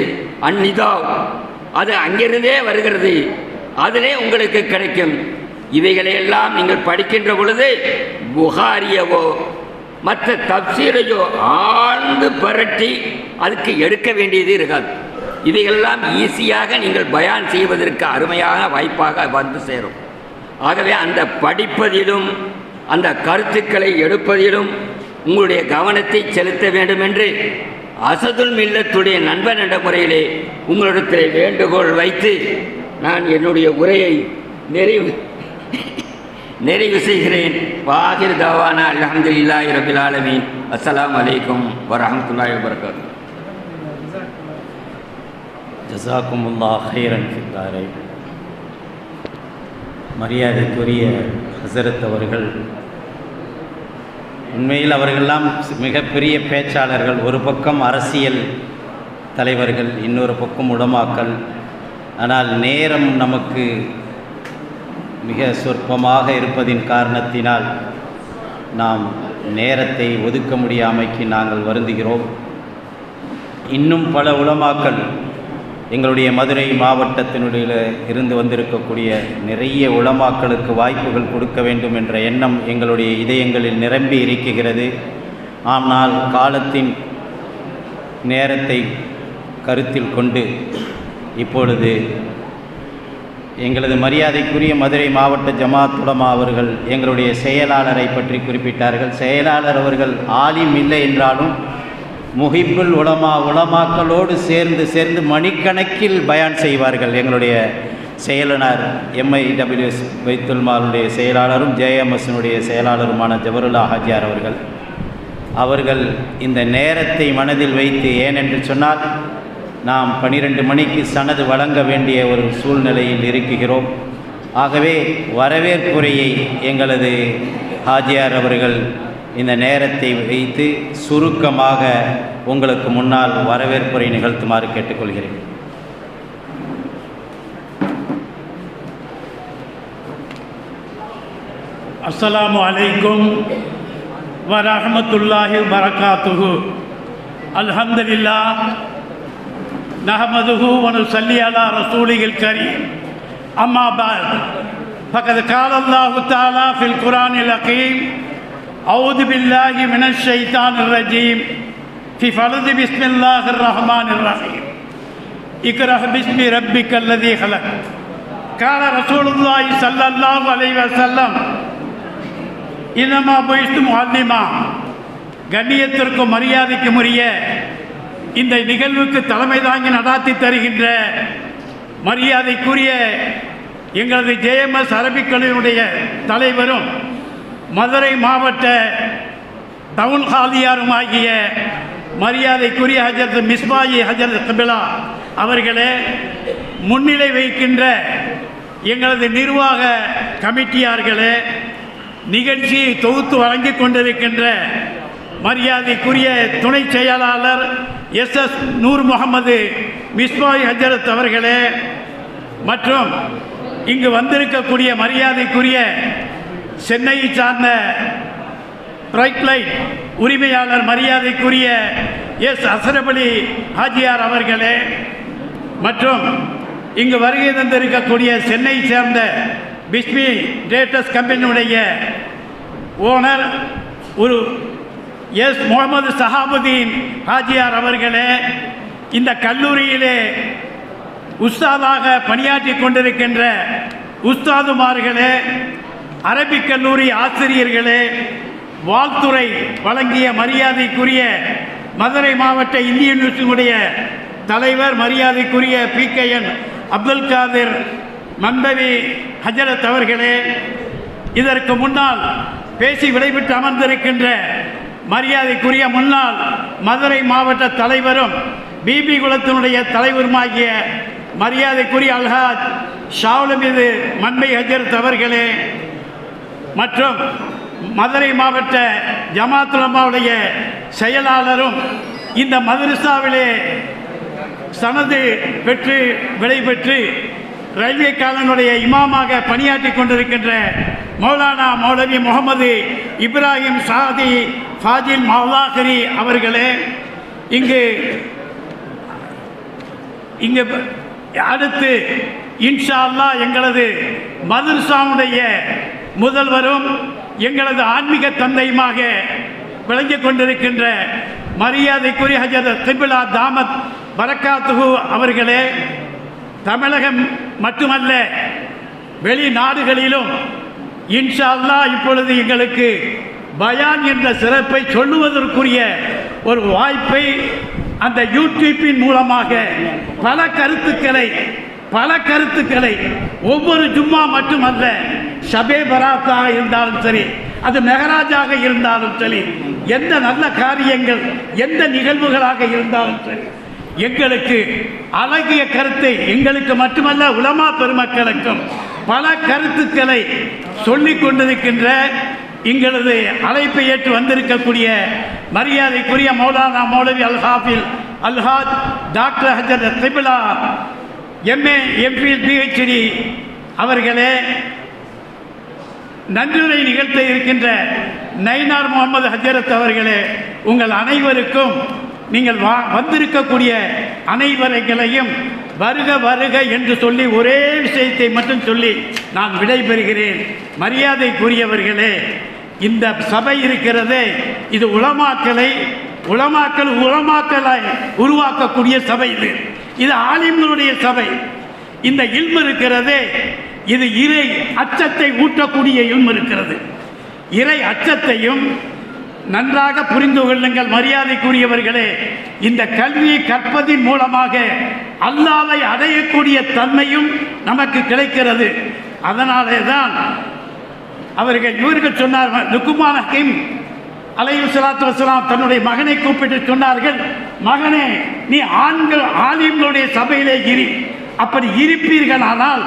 அந்நிதா, அது அங்கிருந்தே வருகிறது, அதிலே உங்களுக்கு கிடைக்கும். இவைகளையெல்லாம் நீங்கள் படிக்கின்ற பொழுது புகாரியவோ மற்ற தப்சீரையோ ஆழ்ந்து பரட்டி அதுக்கு எடுக்க வேண்டியது இருக்காது. இவைகளெல்லாம் ஈஸியாக நீங்கள் பயான் செய்வதற்கு அருமையான வாய்ப்பாக வந்து சேரும். ஆகவே அந்த படிப்பதிலும் அந்த கருத்துக்களை எடுப்பதிலும் உங்களுடைய கவனத்தை செலுத்த வேண்டும் என்று அசதுல் மில்லத்துடைய நண்பன் என்ற முறையிலே உங்களிடத்தில் வேண்டுகோள் வைத்து நான் என்னுடைய உரையை நிறைவு செய்கிறேன். வாஹிர் தாவானா அல்ஹம்துலில்லாஹி ரபில் ஆலமீன். அஸ்ஸலாமு அலைக்கும் வரஹ்மத்துல்லாஹி வபரகாத்துஹு. ஜஸாக்குமுல்லாஹ் ஹைரன் ஃபித்தாரை. மரியாதைக்குரிய ஹஸரத் அவர்கள், உண்மையில் அவர்களெல்லாம் மிகப்பெரிய பேச்சாளர்கள். ஒரு பக்கம் அரசியல் தலைவர்கள், இன்னொரு பக்கம் உலமாக்கள். ஆனால் நேரம் நமக்கு மிக சொற்பமாக இருப்பதின் காரணத்தினால் நாம் நேரத்தை ஒதுக்க முடியாமைக்கு நாங்கள் வருந்துகிறோம். இன்னும் பல உலமாக்கள் எங்களுடைய மதுரை மாவட்டத்தினுடைய இருந்து வந்திருக்கக்கூடிய நிறைய உலமாக்களுக்கு வாய்ப்புகள் கொடுக்க வேண்டும் என்ற எண்ணம் எங்களுடைய இதயங்களில் நிரம்பி இருக்கிறது. ஆனால் காலத்தின் நேரத்தை கருத்தில் கொண்டு இப்பொழுது எங்களது மரியாதைக்குரிய மதுரை மாவட்ட ஜமாத் உலமா அவர்கள் எங்களுடைய செயலாளரை பற்றி குறிப்பிட்டார்கள். செயலாளர் அவர்கள் ஆலிம் இல்லை என்றாலும் முஹிப்புல் உலமாக்களோடு சேர்ந்து மணிக்கணக்கில் பயான் செய்வார்கள். எங்களுடைய செயலாளர் MIWS பைத்துல் மாலுடைய செயலாளரும் JMSனுடைய செயலாளருமான ஜபருல்லா ஹாஜியார் அவர்கள் இந்த நேரத்தை மனதில் வைத்து, ஏனென்று சொன்னால் நாம் 12 மணிக்கு சனது வழங்க வேண்டிய ஒரு சூழ்நிலையில் இருக்கிறோம். ஆகவே வரவேற்புரையை எங்களது ஹாஜியார் அவர்கள் இந்த நேரத்தை வைத்து சுருக்கமாக உங்களுக்கு முன்னால் வரவேற்புரை நிகழ்த்துமாறு கேட்டுக்கொள்கிறேன். அஸ்ஸலாமு அலைக்கும் வரஹ்மத்துல்லாஹி வபரகாத்துஹு. அல்ஹம்துலில்லாஹ் நஹ்மதுஹு வ நுஸல்லி அலா ரசூலில் கரீம். அம்மா பஅத். ஃபகத் கால அல்லாஹு தஆலா ஃபில் குர்ஆனில் ஹகீம். அஊது பில்லாஹி மினஷ் ஷைத்தானிர் ரஜீம். ஃபி ஃபர்தி பிஸ்மில்லாஹிர் ரஹ்மானிர் ரஹீம். இக்ரா பிஸ்மி ரப்பிக்கல் லதீ ஹலக். கால ரசூலுல்லாஹி ஸல்லல்லாஹு அலைஹி வஸல்லம் இன்னமா புயிஸ்து முஅல்லிமா. கண்ணியத்திற்கும் மரியாதைக்கும் உரிய இந்த நிகழ்வுக்கு தலைமை தாங்கி நடாத்தி தருகின்ற மரியாதைக்குரிய எங்களது JMS அரபிக் கல்லூரியுடைய தலைவரும் மதுரை மாவட்ட டவுன் ஹாலியாருமாகிய மரியாதைக்குரிய ஹஜரத் மிஸ்பாயி ஹஜரத் கபிலா அவர்களே, முன்னிலை வைக்கின்ற எங்களது நிர்வாக கமிட்டியார்களே, நிகழ்ச்சியை தொகுத்து வழங்கிக் கொண்டிருக்கின்ற மரியாதைக்குரிய துணை செயலாளர் SS நூர் முகமது மிஸ்பாய் ஹஜரத் அவர்களே, மற்றும் இங்கு வந்திருக்கக்கூடிய மரியாதைக்குரிய சென்னையை சார்ந்த பிரைட் லைட் உரிமையாளர் மரியாதைக்குரிய S அஸ்ரப் அலி ஹாஜியார் அவர்களே, மற்றும் இங்கு வருகை தந்திருக்கக்கூடிய சென்னை சேர்ந்த பிஸ்மி டேட்டஸ் கம்பெனியுடைய ஓனர் ஒரு S முகமது சஹாபுதீன் ஹாஜியார் அவர்களே, இந்த கல்லூரியிலே உஸ்தாதாக பணியாற்றி கொண்டிருக்கின்ற உஸ்தாதுமார்களே, அரபிக் கல்லூரி ஆசிரியர்களே, வாழ்த்துறை வழங்கிய மரியாதைக்குரிய மதுரை மாவட்ட இந்திய யூனிவர்சிட்டியுடைய தலைவர் மரியாதைக்குரிய PKN அப்துல் காதிர் மன்பவி ஹஜரத் அவர்களே, இதற்கு முன்னால் பேசி விடைபெற்று அமர்ந்திருக்கின்ற மரியாதைக்குரிய முன்னாள் மதுரை மாவட்ட தலைவரும் பிபி குலத்தினுடைய தலைவருமாகிய மரியாதைக்குரிய அல்ஹாஜ் ஷாவுலமீது மன்பை ஹஜரத் அவர்களே, மற்றும் மதுரை மாவட்ட ஜமாத் உலமாவுடைய செயலாளரும் இந்த மதரசாவிலே சனது பெற்று விடைபெற்று ரயில்வே காலனுடைய இமாமாக பணியாற்றி கொண்டிருக்கின்ற மௌலானா மௌலவி முகமது இப்ராஹிம் சாதி ஃபாஜில் மௌலாஹரி அவர்களே, இங்கு அடுத்து இன்ஷா அல்லாஹ் எங்களது மதரசாவுடைய முதல்வரும் எங்களது ஆன்மீக தந்தையுமாக விளங்கிக் கொண்டிருக்கின்ற மரியாதைக்குரிய ஹஜரத் கிபிலா தாமத் பரக்காத்துஹு அவர்களே தமிழகம் மட்டுமல்ல வெளிநாடுகளிலும் இன்ஷா அல்லாஹ் இப்பொழுது எங்களுக்கு பயான் என்ற சிறப்பை சொல்லுவதற்குரிய ஒரு வாய்ப்பை அந்த யூடியூப்பின் மூலமாக பல கருத்துக்களை ஒவ்வொரு ஜும்மா மட்டுமல்ல ஷபே பராத்தாக இருந்தாலும் சரி, அது மெஹராஜாக இருந்தாலும் சரி, எந்த நல்ல காரியங்கள் எந்த நிகழ்வுகளாக இருந்தாலும் சரி, எங்களுக்கு அழகிய கருத்தை எங்களுக்கு மட்டுமல்ல உலமா பெருமக்களுக்கும் பல கருத்துக்களை சொல்லிக் கொண்டிருக்கின்ற எங்களது அழைப்பை ஏற்று வந்திருக்கக்கூடிய மரியாதைக்குரிய மௌலானா மௌலவி அல்ஹாஃபில் அல்ஹாஜ் டாக்டர் ஹஜரத் கிப்லா எம்ஏ எம்பிஎல் பிஹெச்டி அவர்களே, நன்றியுரை நிகழ்த்த இருக்கின்ற நயினார் முகமது ஹஜரத் அவர்களே, உங்கள் அனைவருக்கும் நீங்கள் வந்திருக்கக்கூடிய அனைவரைகளையும் வருக வருக என்று சொல்லி ஒரே விஷயத்தை மட்டும் சொல்லி நான் விடைபெறுகிறேன். மரியாதைக்குரியவர்களே, இந்த சபை இருக்கிறதே இது உலமாக்களை உருவாக்கக்கூடிய சபை. இது ஆலிம்களுடைய சபை. இந்த இல்மு இருக்கிறதே இது இறை அச்சத்தை ஊட்டக்கூடிய இல்மு இருக்கிறது. இறை அச்சத்தையும் நன்றாக புரிந்து கொள்ளுங்கள் மரியாதைக்குரியவர்களே. இந்த கல்வியை கற்பதின் மூலமாக அல்லாஹ்வை அடையக்கூடிய தன்மையும் நமக்கு கிடைக்கிறது. அதனாலே தான் இவர்கள் சொன்னார், லுக்மான் ஹக்கீம் அலைஹிஸ்ஸலாத்து வஸ்ஸலாம் தன்னுடைய மகனை கூப்பிட்டு சொன்னார்கள், மகனே நீ ஆலிம்களுடைய சபையிலே இரு. அப்படி இருப்பீர்களானால்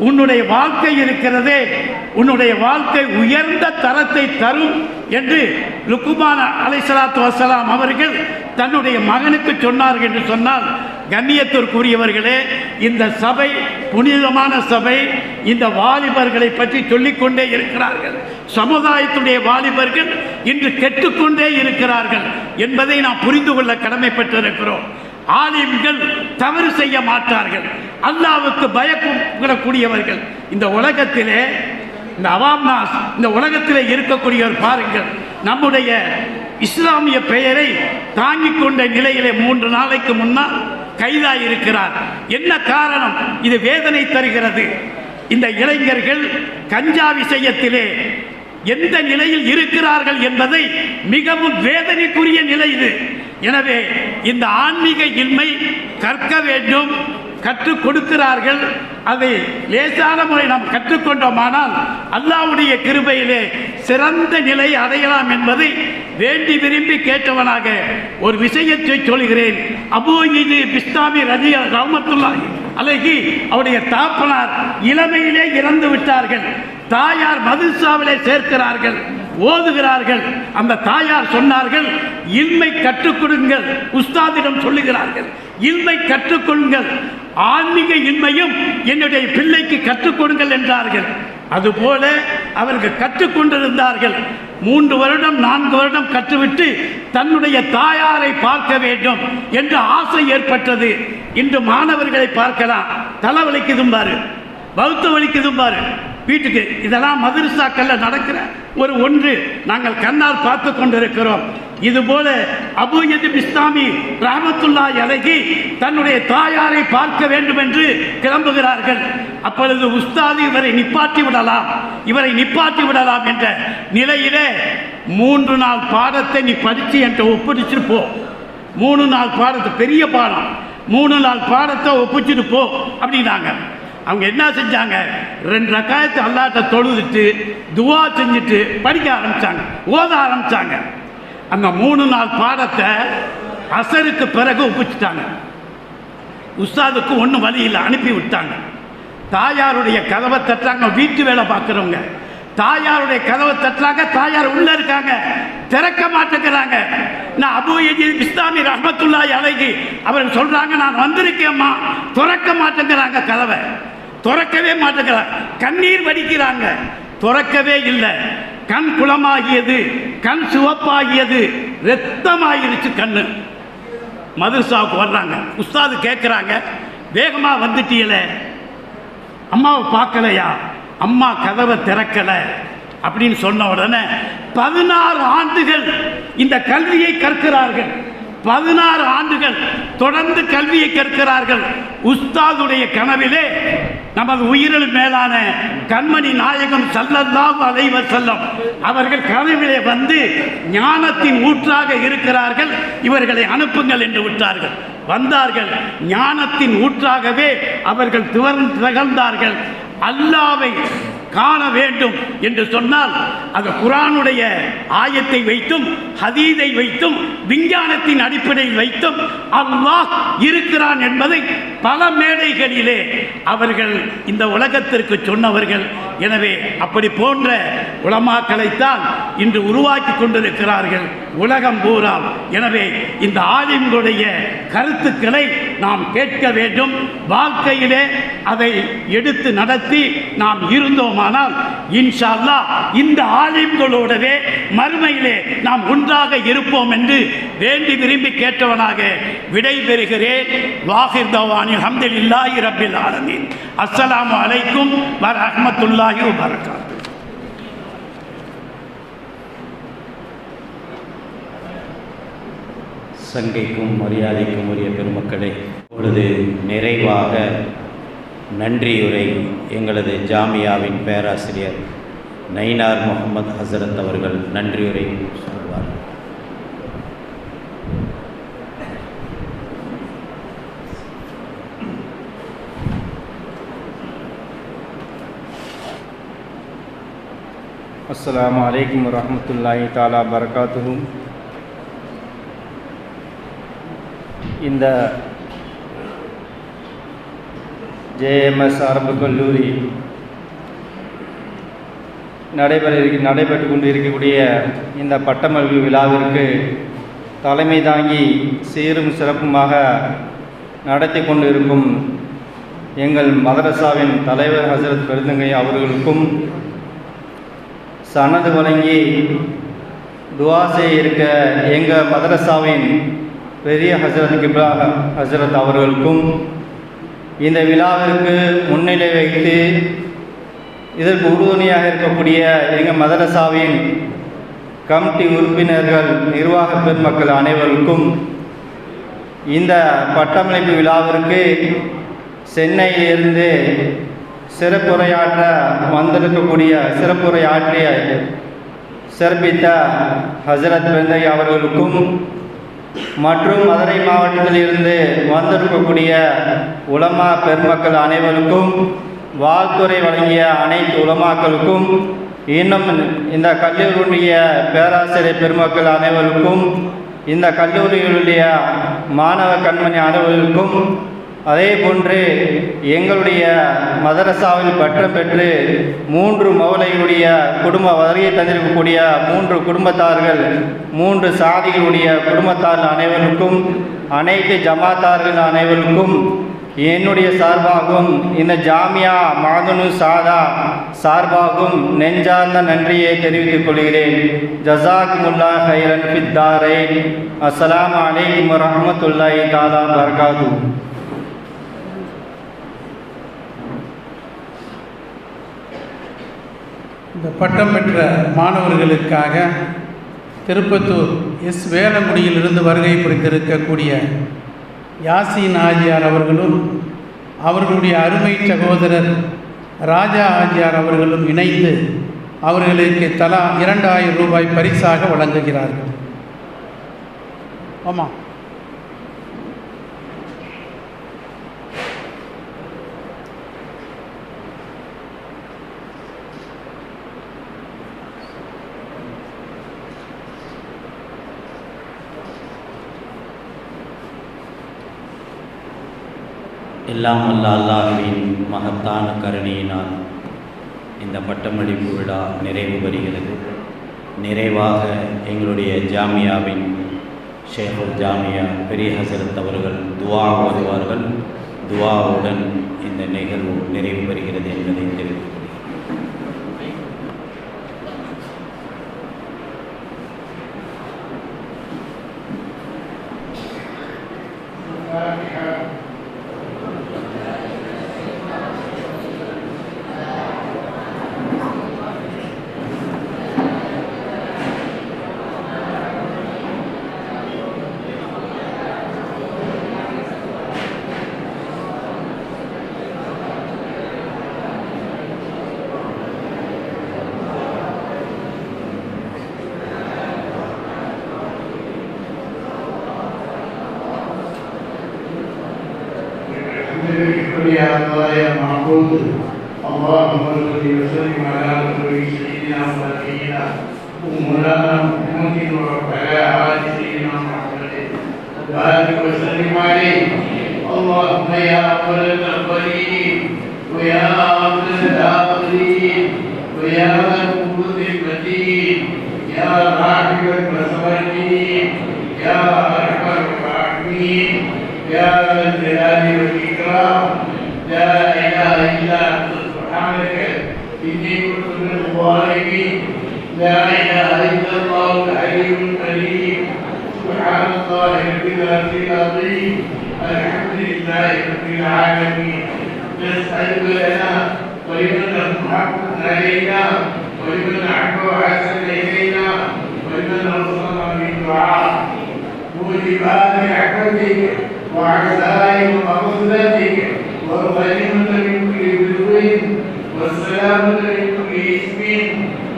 உன்னுடைய வாழ்க்கை இருக்கிறதே உன்னுடைய வாழ்க்கை உயர்ந்த தரத்தை தரும் என்று லுக்மான் அலைஹிஸ்ஸலாத்து வஸ்ஸலாம் அவர்கள் தன்னுடைய மகனுக்கு சொன்னார்கள் என்று சொன்னால், கண்ணியத்திற்குரியவர்களே, இந்த சபை புனிதமான சபை. இந்த வாலிபர்களை பற்றி சொல்லிக்கொண்டே இருக்கிறார்கள். சமுதாயத்துடைய வாலிபர்கள் இன்று கெட்டுக்கொண்டே இருக்கிறார்கள் என்பதை நாம் புரிந்து கொள்ள கடமைப்பட்டிருக்கிறோம். ஆலிம்கள் தவறு செய்ய மாட்டார்கள், அல்லாஹ்வுக்கு பயப்படக்கூடியவர்கள். இந்த உலகத்திலே இந்த அவாம்நாஸ் இந்த உலகத்திலே இருக்கக்கூடியவர் பாருங்கள், நம்முடைய இஸ்லாமிய பெயரை தாங்கிக் கொண்ட நிலையிலே 3 நாளைக்கு முன்னால் கைதாயிருக்கிறார். என்ன காரணம்? இது வேதனை தருகிறது. இந்த இளைஞர்கள் கஞ்சா விஷயத்திலே எந்த நிலையில் இருக்கிறார்கள் என்பதை மிகவும் வேதனைக்குரிய நிலை இது. எனவே இந்த ஆன்மீக இல்மை கற்க வேண்டும், கற்றுக் கொடுக்கிறார்கள். அதை லேசான முறை நாம் கற்றுக்கொண்டோமானால் அல்லாஹ்வுடைய கிருபையிலே சிறந்த நிலை அடையலாம் என்பதை வேண்டி விரும்பி கேட்டவனாக ஒரு விஷயத்தை சொல்கிறேன். அபூ ஈஜிப் பிஸ்தாமி ரஹ்மத்துல்லாஹி அலைஹி அவருடைய தாப்பனார் இளமையிலே இறந்து விட்டார்கள். தாயார் மதரசாவிலே சேர்க்கிறார்கள், ஓதுகிறார்கள். அந்த தாயார் சொன்னார்கள், இல்மை கற்றுக் கொடுங்கள். உஸ்தாதிடம் சொல்லுகிறார்கள், இல்மை கற்றுக்கொள்ளுங்கள், ஆன்மீக இல்மையும் என்னுடைய பிள்ளைக்கு கற்றுக் கொடுங்கள் என்றார்கள். அதுபோல அவர்கள் கற்றுக்கொண்டிருந்தார்கள். 3 வருடம் 4 வருடம் கற்றுவிட்டு தன்னுடைய தாயாரை பார்க்க வேண்டும் என்ற ஆசை ஏற்பட்டது. இன்று மாணவர்களை பார்க்கலாம், தலைவலிக்குதும் பாரு, பௌத்த வலிக்குதும் பாரு வீட்டுக்கு. இதெல்லாம் மதரசாக்கள்ல நடக்கிற ஒன்று நாங்கள் கண்ணால் பார்த்து கொண்டிருக்கிறோம். இதுபோல அபூ ஈஜிப் பிஸ்தாமி ரஹ்மத்துல்லாஹி அலைஹி தன்னுடைய தாயாரை பார்க்க வேண்டும் என்று கிளம்புகிறார்கள். அப்பொழுது உஸ்தாது இவரை நிப்பாட்டி விடலாம் என்ற நிலையிலே 3 நாள் பாடத்தை நீ படித்து என்கிட்ட ஒப்பிடிச்சிட்டு போ. 3 நாள் பாடத்தை, பெரிய பாடம், 3 நாள் பாடத்தை ஒப்பிச்சுட்டு போ அப்படின்னாங்க. அவங்க என்ன செஞ்சாங்க, 2 ரக்காயத்து அல்லாஹ்ட்ட தொழுதுட்டு துவா செஞ்சுட்டு படிக்க ஆரம்பித்தாங்க, ஓத ஆரம்பித்தாங்க. அந்த 3 நாள் பாடத்தை அசருக்கு பிறகு ஒப்பிச்சுட்டாங்க. உஸ்தாதுக்கு ஒன்றும் வழி இல்லை, அனுப்பி விட்டாங்க. தாயாருடைய கதவை தட்டுறாங்க, வீட்டு வேலை பார்க்குறவங்க தாயாருடைய கதவை தட்டுறாங்க. தாயார் உள்ள இருக்காங்க, திறக்க மாட்டேங்கிறாங்க. நான் அபூ ஈஜிப் பிஸ்தாமி ரஹ்மத்துல்லாஹி அலைஹி அவர்கள் சொல்றாங்க, நான் வந்திருக்கேம்மா, திறக்க மாட்டேங்கிறாங்க, கதவை திறக்கவே மாட்டேங்கிறாங்க. கண்ணீர் வடிக்கிறாங்க, திறக்கவே இல்லை. கண் குளமாகியது, கண் சிவப்பாகியது, ரத்தமாகிருச்சு கண்ணு. மதரசாவுக்கு வர்றாங்க. உஸ்தாது கேட்குறாங்க, வேகமாக வந்துட்டீங்களே, அம்மாவை பார்க்கலையா? அம்மா கதவை திறக்கலை அப்படின்னு சொன்ன உடனே 16 ஆண்டுகள் இந்த கல்வியை கற்கிறார்கள். 16 ஆண்டுகள் தொடர்ந்து கல்வியை கற்கிறார்கள். உஸ்தாதுடைய கனவிலே நமது உயிரில் மேலான கண்மணி நாயகம் ஸல்லல்லாஹு அலைஹி வஸல்லம் அவர்கள் கனவிலே வந்து ஞானத்தின் ஊற்றாக இருக்கிறார்கள், இவர்களை அனுப்புங்கள் என்று விட்டார்கள். வந்தார்கள். ஞானத்தின் ஊற்றாகவே அவர்கள் திகழ்ந்தார்கள். அல்லாவை காண வேண்டும் என்று சொன்னால் அது குர்ஆனுடைய ஆயத்தை வைத்தும் ஹதீஸை வைத்தும் விஞ்ஞானத்தின் அடிப்படையில் வைத்தும் அல்லாஹ் இருக்கிறான் என்பதை பல மேடைகளிலே அவர்கள் இந்த உலகத்திற்கு சொன்னவர்கள். எனவே அப்படி போன்ற உலமாக்களைத்தான் இன்று உருவாக்கி கொண்டிருக்கிறார்கள் உலகம் பூரா. எனவே இந்த ஆலிம்களுடைய கருத்துக்களை நாம் கேட்க வேண்டும். வாழ்க்கையிலே அதை எடுத்து நடத்தி நாம் இருந்தோமானால் இன்ஷா அல்லாஹ் இந்த ஆலிம்களோடவே மறுமையிலே நாம் ஒன்றாக இருப்போம் என்று வேண்டி விரும்பி கேட்டவனாக விடை பெறுகிறேன். வாஹிர் தவானி அல்ஹம்துலில்லாஹி ரப்பில் ஆலமீன். அஸ்ஸலாமு அலைக்கும் வ ரஹ்மத்துல்லாஹி வ பரகாத்துஹு. சங்கைக்கும் மரியாதைக்கும் உரிய பெருமக்களே, இப்பொழுது நிறைவாக நன்றியுரை எங்களது ஜாமியாவின் பேராசிரியர் நயினார் முகமது ஹசரத் அவர்கள் நன்றியுரை சொல்வார். அஸ்ஸலாமு அலைக்கும் வரஹ்மத்துல்லாஹி தஆலா பரகாத்துஹு. இந்த ஜேஎம்எஸ் அரபு கல்லூரி நடைபெற்று கொண்டு இருக்கக்கூடிய இந்த பட்டமளிப்பு விழாவிற்கு தலைமை தாங்கி சீரும் சிறப்புமாக நடத்தி கொண்டு இருக்கும் எங்கள் மதரசாவின் தலைவர் ஹசரத் பெருந்தங்கை அவர்களுக்கும், சனது வழங்கி துஆ செய்ய இருக்க எங்கள் மதரசாவின் பெரிய ஹசரத் கிப்லா ஹசரத் அவர்களுக்கும், இந்த விழாவிற்கு முன்னிலை வைத்து இதற்கு உறுதுணையாக இருக்கக்கூடிய எங்கள் மதரசாவின் கமிட்டி உறுப்பினர்கள், நிர்வாக பெருமக்கள் அனைவருக்கும், இந்த பட்டமளிப்பு விழாவிற்கு சென்னையிலிருந்து சிறப்புரையாற்ற வந்திருக்கக்கூடிய சிறப்புரையாற்றிய சிறப்பித்த ஹசரத் பெருந்தகை அவர்களுக்கும் மற்றும் மதுரை மாவட்டத்திலிருந்து வந்திருக்கக்கூடிய உலமா பெருமக்கள் அனைவருக்கும், வாழ்த்துறை வழங்கிய அனைத்து உலமாக்களுக்கும், இன்னும் இந்த கல்லூரியுடைய பேராசிரியர் பெருமக்கள் அனைவருக்கும், இந்த கல்லூரிகளுடைய மாணவ கண்மணி அனைவருக்கும், அதே போன்று எங்களுடைய மதரசாவில் பட்டம் பெற்று 3 மௌலைகளுடைய குடும்ப வருகை தந்திருக்கக்கூடிய 3 குடும்பத்தார்கள், 3 சாதிகளுடைய குடும்பத்தார்கள் அனைவருக்கும், அனைத்து ஜமாத்தார்கள் அனைவருக்கும் என்னுடைய சார்பாகவும் இந்த ஜாமியா மாதுனு சாதா சார்பாகவும் நெஞ்சார்ந்த நன்றியை தெரிவித்துக் கொள்கிறேன். ஜஸாக்குமுல்லாஹ் ஹைரன் ஃபித் தாரைன். அஸ்ஸலாமு அலைக்கும் வரஹ்மத்துல்லாஹி தஆலா பரகாத்துஹு. இந்த பட்டம் பெற்ற மாணவர்களுக்காக திருப்பத்தூர் எஸ் வேலங்குடியிலிருந்து வருகை புரிந்திருக்கக்கூடிய யாசின் ஆஜியார் அவர்களும் அவர்களுடைய அருமை சகோதரர் ராஜா ஆஜியார் அவர்களும் இணைந்து அவர்களுக்கு தலா 2000 ரூபாய் பரிசாக வழங்குகிறார்கள். ஆமாம், எல்லாம் வல்ல அல்லாஹ்வின் மகத்தான கருணையினால் இந்த பட்டமளிப்பு விழா நிறைவு பெறுகிறது. நிறைவாக எங்களுடைய ஜாமியாவின் ஷேகுல் ஜாமியா பெரிய ஹசரத் அவர்கள் துஆ ஓதுவார்கள். துஆவுடன் இந்த நிகழ்வு நிறைவு பெறுகிறது என்பதை தெரிவித்துக் يا الله يا معبود اللهم صل وسلم على رسول سيدنا ونبينا ومولانا محمد وعلى آل سيدنا محمد وبارك وسلم عليه اللهم يا أول الأولين ويا آخر الآخرين ويا ذا القوة المتين يا راحم المساكين يا أرحم الراحمين يا ذا الجلال والإكرام لا إله إلا أنت سبحانك إني كنت من الظالمين لا إله إلا الله الحليم الكريم سبحان الله رب العرش العظيم الحمد لله رب العالمين نسألك لنا ولمن لم تحقق علينا ولمن أحب وحسن إلينا ولمن أوصانا بالدعاء موجبات رحمتك وعزائم مغفرتك والغنيمة من كل بدو والسلامة من كل إثم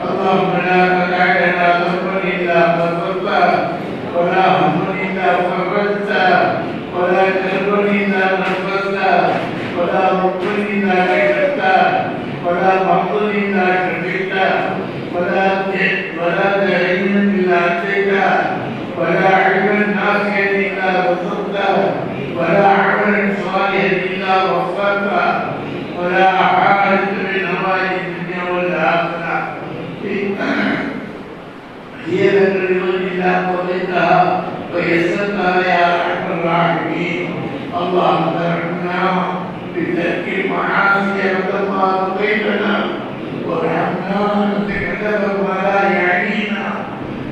اللهم لا تدع لنا ذنبا إلا غفرته ولا هما إلا فرجته ولا كربا إلا نفسته ولا ضرا إلا كشفته ولا مرضا إلا شفيته ولا داعيا إلا أتيته ولا علما نافعا إلا بسطته ولا عملا صالحا إلا وفقته ولا حاجة من هوائج الدنيا والآخرة هي لك الرضا إلا قضيتها ويسرتها يا أرحم الراحمين اللهم ارحمنا بترك المعاصي وما بقيتنا وارحمنا بتكذب ما لا يعنينا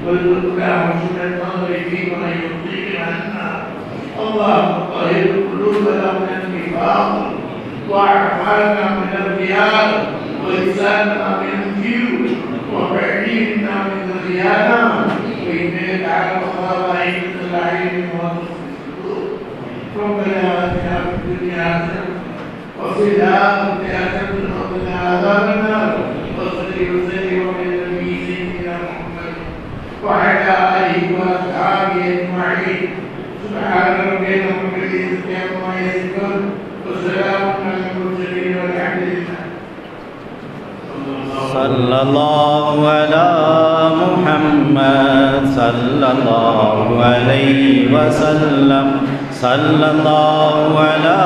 وارزقنا حسن النظر فيما يرضيك عنا اللهم طهر قلوبنا من النفاق واعمالنا من الرياء ولساننا من الجود وبعيدنا من الخيانه وانك تعلم خائنة الاعين والصدور ربنا اتنا في الدنيا حسنه وفي الاخره حسنه وقنا عذاب النار وصل وسلم على النبي سيدنا محمد وعلى اله واصحابه اجمعين سبحان ربك رب العزه عما يصفون وسلام على المرسلين والحمد لله صلى الله على محمد صلى الله عليه وسلم صلى الله على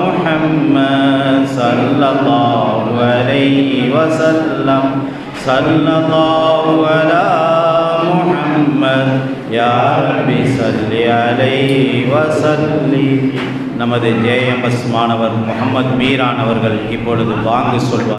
محمد صلى الله عليه وسلم صلى الله على محمد يا ربي صل عليه وسلم. நமது ஜேஎம்எஸ் மாணவர் முகமது மீரான் அவர்கள் இப்பொழுது வாங்கு சொல்வார்.